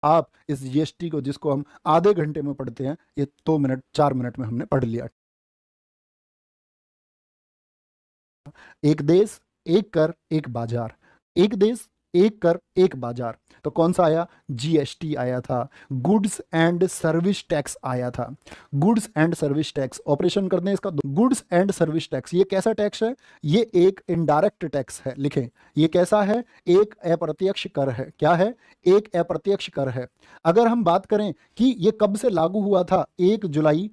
आप इस जीएसटी को जिसको हम आधे घंटे में पढ़ते हैं ये 2 मिनट 4 मिनट में हमने पढ़ लिया। एक देश एक कर एक बाजार, एक देश एक कर एक बाजार, तो कौन सा आया? जीएसटी आया था, गुड्स एंड सर्विस टैक्स आया था। Goods and service tax, operation करते हैं इसका। गुड्स एंड सर्विस टैक्स ये कैसा टैक्स है? ये एक इनडायरेक्ट टैक्स है, लिखें ये कैसा है? एक अप्रत्यक्ष कर है। क्या है? एक अप्रत्यक्ष कर है। अगर हम बात करें कि ये कब से लागू हुआ था, 1 जुलाई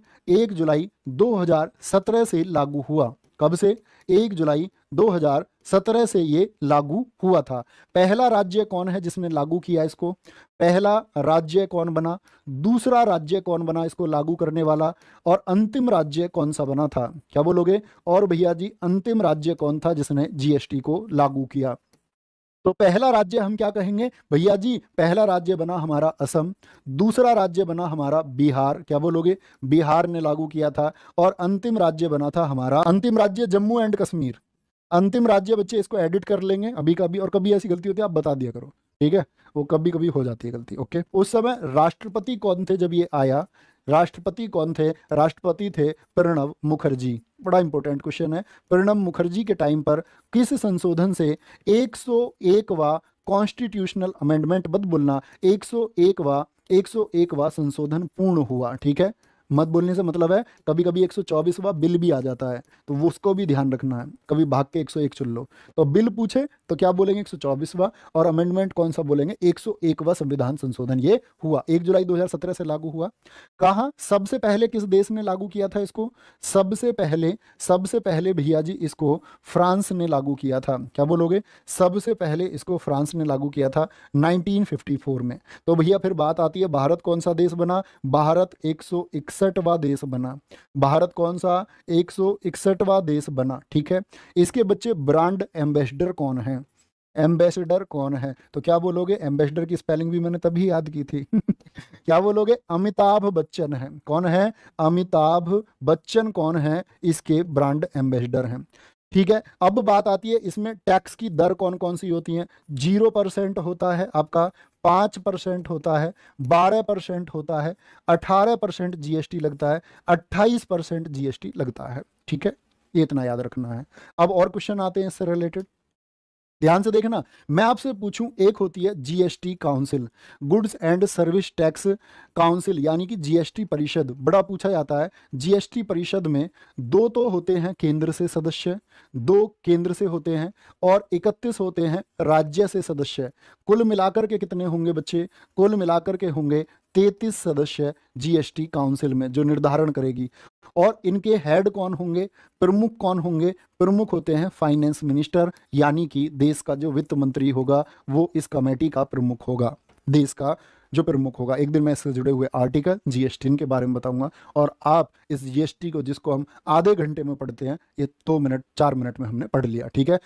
2017 से लागू हुआ। कब से? 1 जुलाई 2017 से ये लागू हुआ था। पहला राज्य कौन है जिसने लागू किया इसको? पहला राज्य कौन बना? दूसरा राज्य कौन बना इसको लागू करने वाला? और अंतिम राज्य कौन सा बना था? क्या बोलोगे? और भैया जी अंतिम राज्य कौन था जिसने जीएसटी को लागू किया? तो पहला राज्य हम क्या कहेंगे भैया जी? पहला राज्य बना हमारा असम, दूसरा राज्य बना हमारा बिहार। क्या बोलोगे? बिहार ने लागू किया था। और अंतिम राज्य बना था हमारा, अंतिम राज्य जम्मू एंड कश्मीर। अंतिम राज्य बच्चे इसको एडिट कर लेंगे अभी कभी, और कभी ऐसी गलती होती है आप बता दिया करो, ठीक है? वो कभी कभी हो जाती है गलती, ओके। उस समय राष्ट्रपति कौन थे जब ये आया? राष्ट्रपति कौन थे? राष्ट्रपति थे प्रणब मुखर्जी। बड़ा इंपॉर्टेंट क्वेश्चन है। प्रणब मुखर्जी के टाइम पर किस संशोधन से 101वां कॉन्स्टिट्यूशनल अमेंडमेंट, मत बोलना, 101वां संशोधन पूर्ण हुआ, ठीक है? मत बोलने से मतलब है कभी कभी 124वां बिल भी आ जाता है, तो वो उसको भी ध्यान रखना है, कभी भाग के 101 चुन लो। तो बिल पूछे तो क्या बोलेंगे? 124वां, और अमेंडमेंट कौन सा बोलेंगे? 101वां संविधान संशोधन ये हुआ 1 जुलाई 2017 से लागू हुआ। कहाँ? सबसे पहले किस देश ने लागू किया था इसको? सबसे पहले भैया जी इसको फ्रांस ने लागू किया था। क्या बोलोगे? सबसे पहले इसको फ्रांस ने लागू किया था 1954 में। तो भैया फिर बात आती है भारत कौन सा देश बना? भारत 161वां देश बना। भारत कौन सा? 161वां देश बना, ठीक है? इसके बच्चे ब्रांड एम्बेसडर कौन है? एम्बेसडर कौन है? तो क्या बोलोगे? एम्बेसडर की स्पेलिंग भी मैंने तभी याद की थी क्या बोलोगे? अमिताभ बच्चन है। कौन है? अमिताभ बच्चन कौन है? इसके ब्रांड एम्बेसडर हैं, ठीक है? अब बात आती है इसमें टैक्स की दर कौन कौन सी होती है? 0% होता है आपका, 5% होता है, 12% होता है, 18% जीएसटी लगता है, 28% जीएसटी लगता है, ठीक है? ये इतना याद रखना है। अब और क्वेश्चन आते हैं इससे रिलेटेड, ध्यान से देखना। मैं आपसे पूछूं, एक होती है GST council, goods and service tax council, यानी कि जीएसटी परिषद, बड़ा पूछा जाता है। जीएसटी परिषद में दो तो होते हैं केंद्र से सदस्य, 2 केंद्र से होते हैं, और 31 होते हैं राज्य से सदस्य। कुल मिलाकर के कितने होंगे बच्चे? कुल मिलाकर के होंगे 33 सदस्य जीएसटी काउंसिल में, जो निर्धारण करेगी। और इनके हेड कौन होंगे? प्रमुख कौन होंगे? प्रमुख होते हैं फाइनेंस मिनिस्टर, यानी कि देश का जो वित्त मंत्री होगा वो इस कमेटी का प्रमुख होगा, देश का जो प्रमुख होगा। एक दिन मैं इससे जुड़े हुए आर्टिकल जीएसटी के बारे में बताऊंगा, और आप इस जीएसटी को जिसको हम आधे घंटे में पढ़ते हैं ये 2 मिनट 4 मिनट में हमने पढ़ लिया, ठीक है?